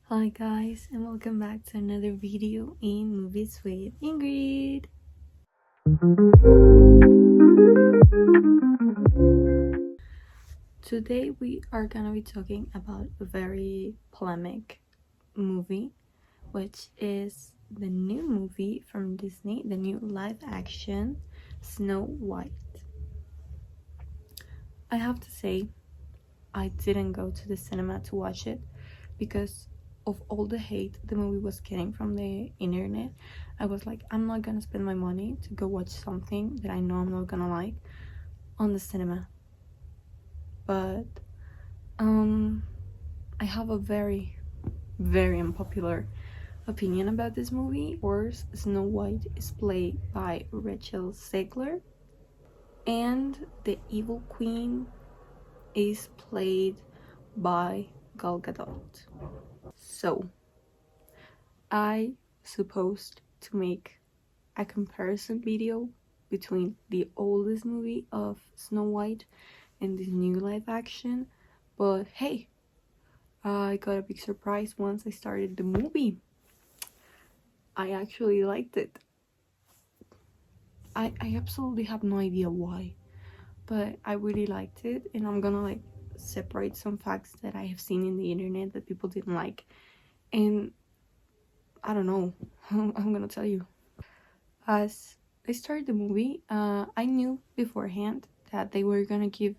Hi guys, and welcome back to another video in Movies with Ingrid. Today we are gonna be talking about a very polemic movie, which is the new movie from Disney, the new live action Snow White. I have to say, I didn't go to the cinema to watch it because of all the hate the movie was getting from the internet. I was like, I'm not gonna spend my money to go watch something that I know I'm not gonna like on the cinema. But I have a very unpopular opinion about this movie. Of course, Snow White is played by Rachel Zegler, and the evil queen is played by Gal Gadot. So I supposed to make a comparison video between the oldest movie of Snow White and this new live action, but hey, I got a big surprise once I started the movie. I actually liked it. I absolutely have no idea why, but I really liked it, and I'm gonna like separate some facts that I have seen in the internet that people didn't like, and I don't know. I'm gonna tell you. As I started the movie, I knew beforehand that they were gonna give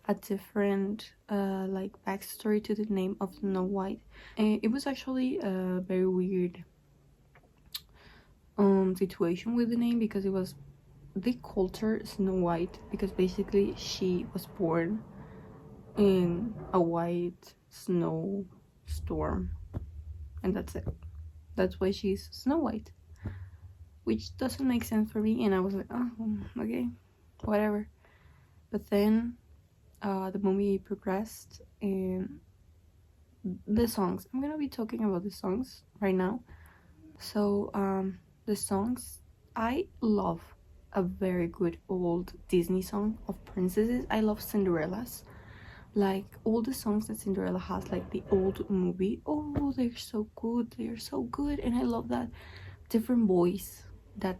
a different like backstory to the name of Snow White. And it was actually a very weird situation with the name, because it was, they called her Snow White because basically she was born in a white snow storm, and that's it. That's why she's Snow White, which doesn't make sense for me, and I was like, oh, okay, whatever. But then the movie progressed, and the songs, I'm gonna be talking about the songs right now. So the songs, I love a very good old Disney song of princesses. I love Cinderella's, like all the songs that Cinderella has, like the old movie. Oh, they're so good, they're so good. And I love that different voice that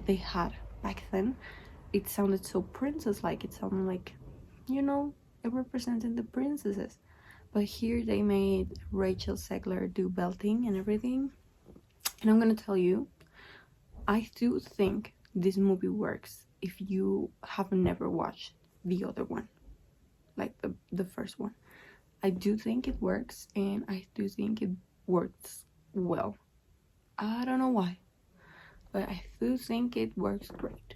they had back then. It sounded so princess like, it sounded like, you know, it represented the princesses. But here they made Rachel Zegler do belting and everything. And I'm gonna tell you, I do think this movie works if you have never watched the other one, like the first one. I do think it works, and I do think it works well. I don't know why, but I do think it works great,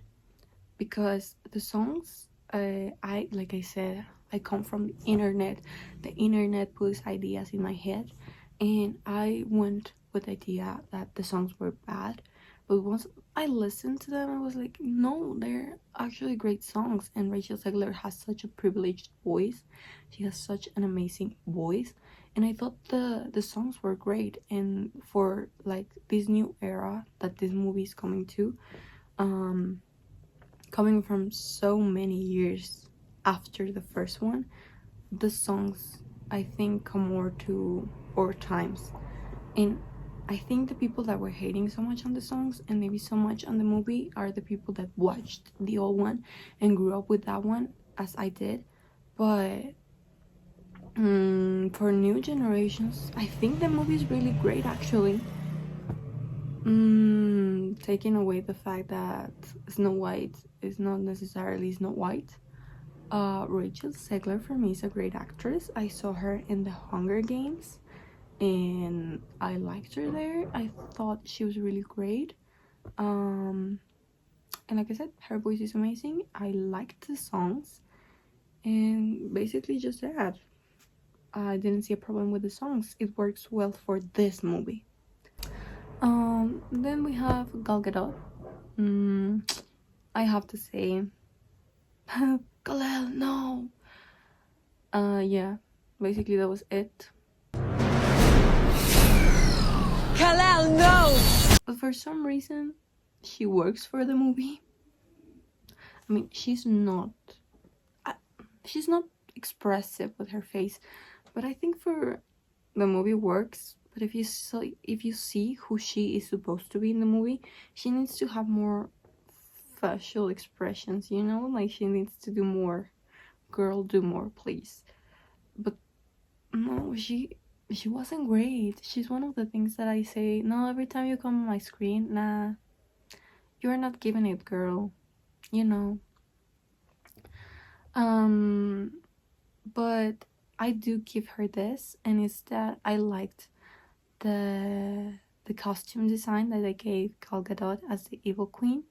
because the songs, I like I said, I come from the internet. The internet puts ideas in my head, and I went with the idea that the songs were bad. But once I listened to them, I was like, no, they're actually great songs. And Rachel Zegler has such a privileged voice. She has such an amazing voice. And I thought the songs were great. And for like this new era that this movie is coming to, coming from so many years after the first one, the songs, I think, come more to our times. And I think the people that were hating so much on the songs and maybe so much on the movie are the people that watched the old one and grew up with that one, as I did. But for new generations, I think the movie is really great, actually. Taking away the fact that Snow White is not necessarily Snow White, Rachel Zegler for me is a great actress. I saw her in the Hunger Games, and I liked her there. I thought she was really great. And like I said, her voice is amazing. I liked the songs, and basically just that. I didn't see a problem with the songs. It works well for this movie. Then we have Gal Gadot. I have to say, Kal-El, no. Yeah, basically that was it. Kal-El, no. But for some reason, she works for the movie. I mean, she's not expressive with her face, but I think for the movie works. but if you see who she is supposed to be in the movie, she needs to have more facial expressions, you know, like she needs to do more. Girl, do more, please. But no, she wasn't great. She's one of the things that I say, no, every time you come on my screen, nah, you're not giving it, girl, you know. But I do give her this, and it's that I liked the costume design that they gave Gal Gadot as the Evil Queen.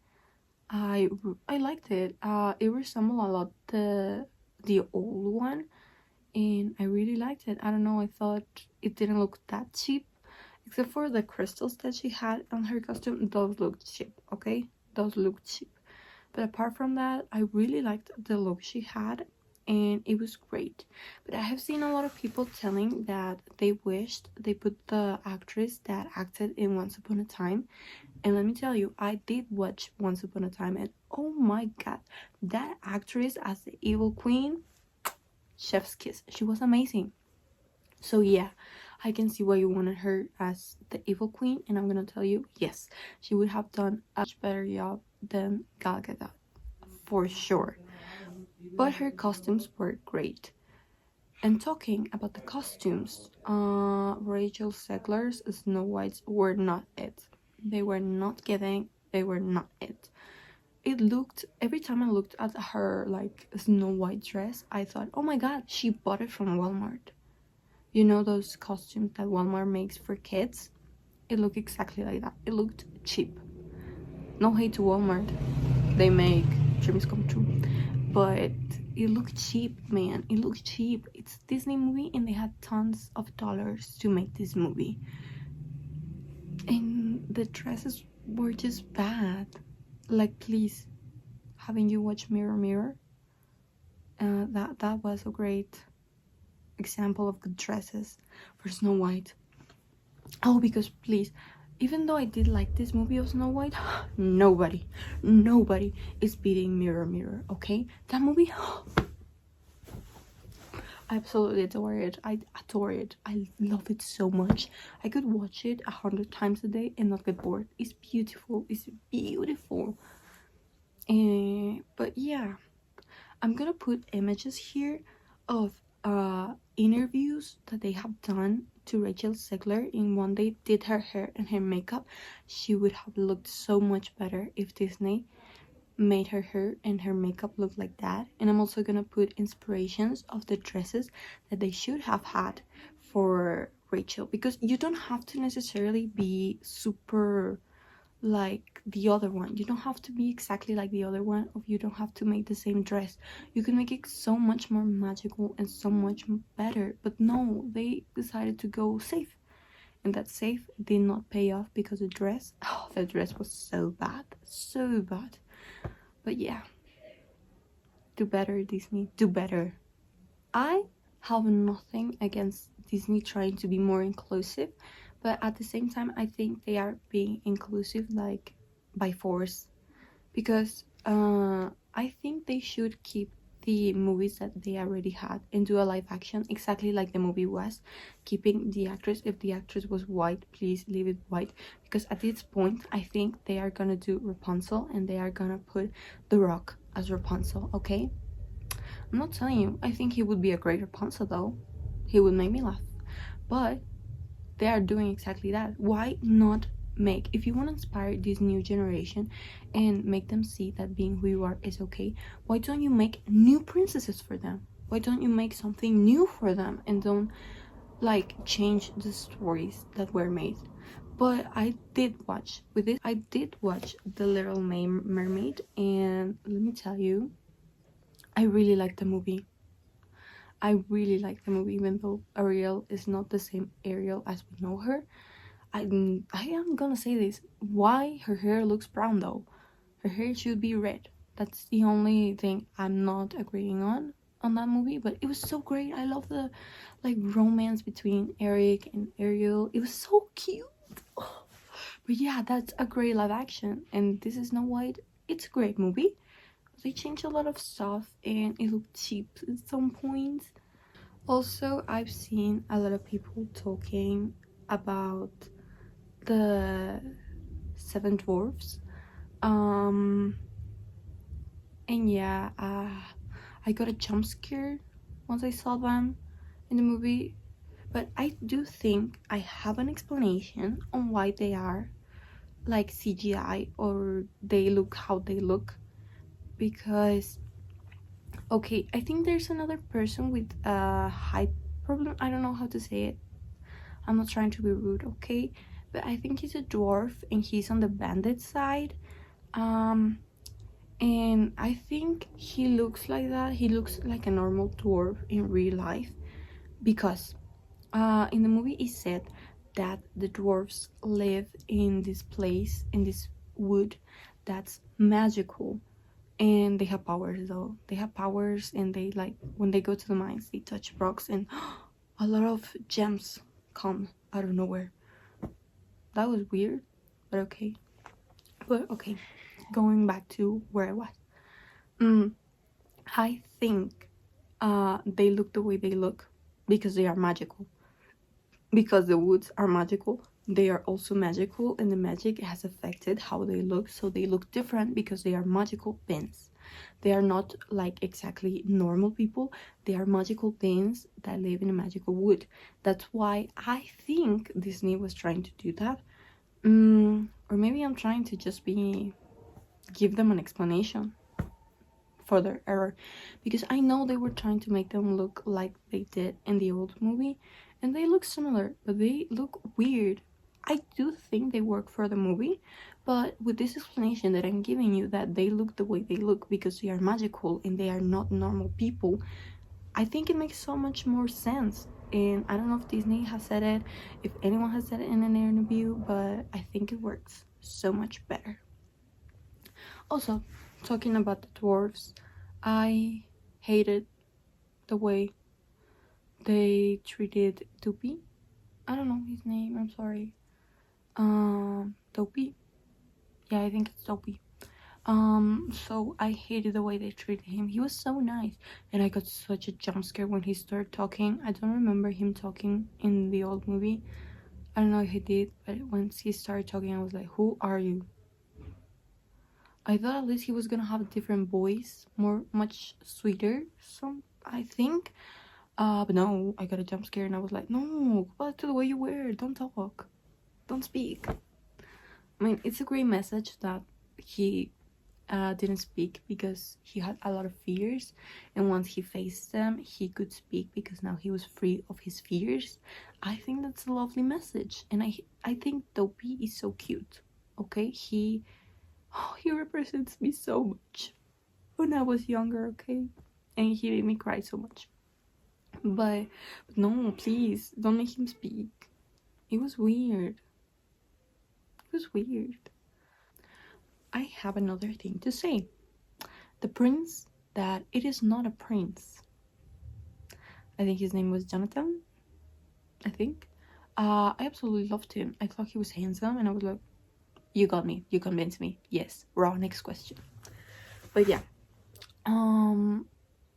I liked it. It resembled a lot the old one, and I really liked it. I don't know, I thought it didn't look that cheap, except for the crystals that she had on her costume. Those looked cheap, okay? Those looked cheap. But apart from that, I really liked the look she had, and it was great. But I have seen a lot of people telling that they wished they put the actress that acted in Once Upon a Time. And let me tell you, I did watch Once Upon a Time, and oh my god, that actress as the Evil Queen, chef's kiss. She was amazing. So yeah, I can see why you wanted her as the Evil Queen, and I'm gonna tell you, yes, she would have done a much better job than Gal Gadot, for sure. But her costumes were great. And talking about the costumes, Rachel Zegler's Snow Whites were not it. They were not it. It looked, every time I looked at her like Snow White dress, I thought, oh my god, she bought it from Walmart. You know those costumes that Walmart makes for kids? It looked exactly like that. It looked cheap. No hate to Walmart. They make dreams come true. But it looked cheap, man. It looked cheap. It's a Disney movie, and they had tons of dollars to make this movie. And the dresses were just bad. Like, please, haven't you watched Mirror Mirror? That was a great example of good dresses for Snow White. Oh, because please, even though I did like this movie of Snow White, nobody is beating Mirror Mirror, okay? That movie, I absolutely adore it. I adore it. I love it so much. I could watch it 100 times a day and not get bored. It's beautiful. It's beautiful. But yeah, I'm gonna put images here of interviews that they have done to Rachel Zegler in when they did her hair and her makeup. She would have looked so much better if Disney made her hair and her makeup look like that. And I'm also gonna put inspirations of the dresses that they should have had for Rachel, because you don't have to necessarily be super like the other one. You don't have to be exactly like the other one, or you don't have to make the same dress. You can make it so much more magical and so much better. But no, they decided to go safe, and that safe did not pay off because the dress was so bad, so bad. But yeah, do better, Disney, do better. I have nothing against Disney trying to be more inclusive, but at the same time, I think they are being inclusive like by force, because I think they should keep the movies that they already had and do a live action exactly like the movie was, keeping the actress. If the actress was white, please leave it white, because at this point I think they are gonna do Rapunzel and they are gonna put The Rock as Rapunzel. Okay, I'm not telling you I think he would be a great Rapunzel though. He would make me laugh, but they are doing exactly that. Why not make, if you want to inspire this new generation and make them see that being who you are is okay, why don't you make new princesses for them? Why don't you make something new for them and don't like change the stories that were made? But I did watch The Little Mermaid, and let me tell you, I really like the movie. Even though Ariel is not the same Ariel as we know her. I am gonna say this. Why her hair looks brown though? Her hair should be red. That's the only thing I'm not agreeing on that movie. But it was so great. I love the like romance between Eric and Ariel. It was so cute. But yeah, that's a great live action. And this is Snow White. It's a great movie. They changed a lot of stuff and it looked cheap at some points. Also, I've seen a lot of people talking about the Seven Dwarfs. And yeah, I got a jump scare once I saw them in the movie, but I do think I have an explanation on why they are like CGI or they look how they look. Because okay, I think there's another person with a height problem. I don't know how to say it. I'm not trying to be rude, okay? But I think he's a dwarf and he's on the bandit side. Um, and I think he looks like that. He looks like a normal dwarf in real life because in the movie it said that the dwarves live in this place, in this wood that's magical, and they have powers though. They have powers, and they like when they go to the mines they touch rocks and a lot of gems come out of nowhere. That was weird, but okay. But okay, going back to where I was. I think they look the way they look because they are magical. Because the woods are magical, they are also magical, and the magic has affected how they look. So they look different because they are magical beings. They are not like exactly normal people. They are magical beings that live in a magical wood. That's why I think Disney was trying to do that. Or maybe I'm trying to just give them an explanation for their error, because I know they were trying to make them look like they did in the old movie, and they look similar, but they look weird. I do think they work for the movie, but with this explanation that I'm giving you, that they look the way they look because they are magical and they are not normal people, I think it makes so much more sense. And I don't know if Disney has said it, if anyone has said it in an interview, but I think it works so much better. Also, talking about the dwarves, I hated the way they treated Dupi. I don't know his name, I'm sorry. Dopey. Yeah, I think it's Dopey. So I hated the way they treated him. He was so nice, and I got such a jump scare when he started talking. I don't remember him talking in the old movie. I don't know if he did, but once he started talking, I was like, "Who are you?" I thought at least he was gonna have a different voice, much sweeter. I think. But no, I got a jump scare and I was like, no, go back to the way you were. Don't talk. Don't speak. I mean, it's a great message that he didn't speak because he had a lot of fears, and once he faced them, he could speak because now he was free of his fears. I think that's a lovely message, and I think Dopey is so cute. Okay, he represents me so much when I was younger. Okay, and he made me cry so much. But no, please don't make him speak. It was weird. It was weird. I have another thing to say. The prince, that it is not a prince. I think his name was Jonathan. I think. I absolutely loved him. I thought he was handsome, and I was like, "You got me. You convinced me. Yes." Raw. Next question. But yeah.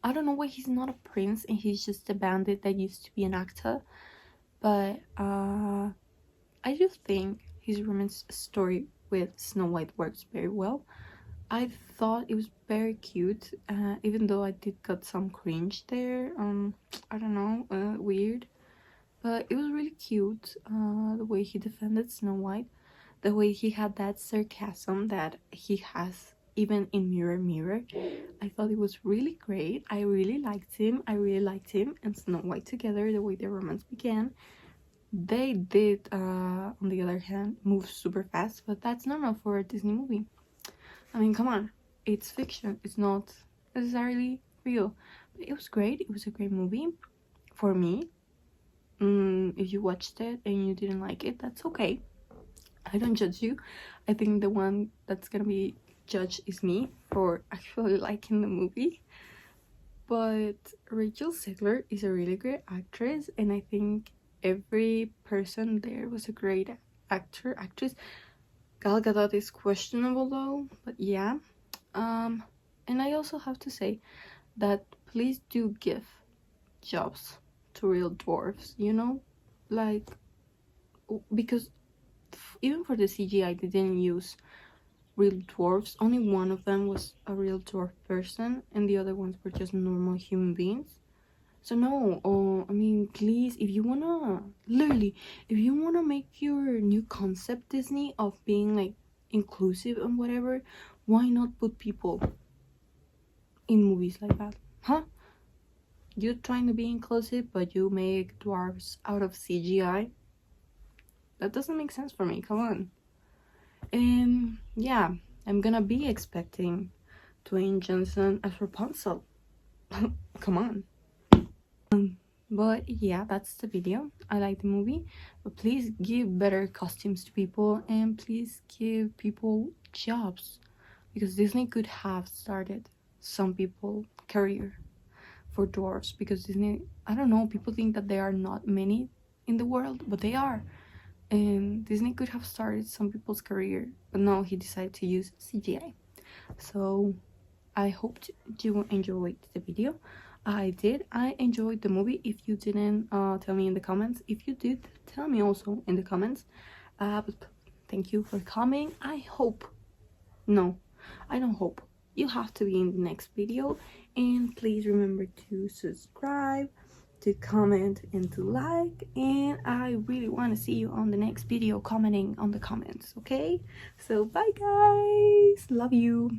I don't know why he's not a prince and he's just a bandit that used to be an actor. But I do think his romance story with Snow White works very well. I thought it was very cute, even though I did got some cringe there. I don't know, weird. But it was really cute, the way he defended Snow White, the way he had that sarcasm that he has even in Mirror Mirror. I thought it was really great. I really liked him. I really liked him and Snow White together, the way their romance began. They did, on the other hand, move super fast, but that's normal for a Disney movie. I mean, come on, it's fiction. It's not necessarily real. But it was great. It was a great movie for me. If you watched it and you didn't like it, that's okay. I don't judge you. I think the one that's gonna be judged is me for actually liking the movie. But Rachel Zegler is a really great actress, and I think every person there was a great actress. Gal Gadot is questionable though, but yeah. And I also have to say that please do give jobs to real dwarves, you know? Like, because even for the CGI they didn't use real dwarfs. Only one of them was a real dwarf person and the other ones were just normal human beings. So no, I mean, please, if you wanna, literally, if you wanna make your new concept Disney of being like inclusive and whatever, why not put people in movies like that? Huh? You're trying to be inclusive, but you make dwarves out of CGI? That doesn't make sense for me, come on. And yeah, I'm gonna be expecting Dwayne Johnson as Rapunzel. Come on. But yeah, that's the video. I like the movie, but please give better costumes to people and please give people jobs, because Disney could have started some people career for dwarves, because Disney, I don't know, people think that there are not many in the world, but they are, and Disney could have started some people's career, but no, he decided to use CGI. So I hope you enjoyed the video. I did. I enjoyed the movie. If you didn't, tell me in the comments. If you did, tell me also in the comments. But thank you for coming. I hope, no, I don't hope, you have to be in the next video. And please remember to subscribe, to comment, and to like. And I really want to see you on the next video commenting on the comments, okay? So bye guys, love you.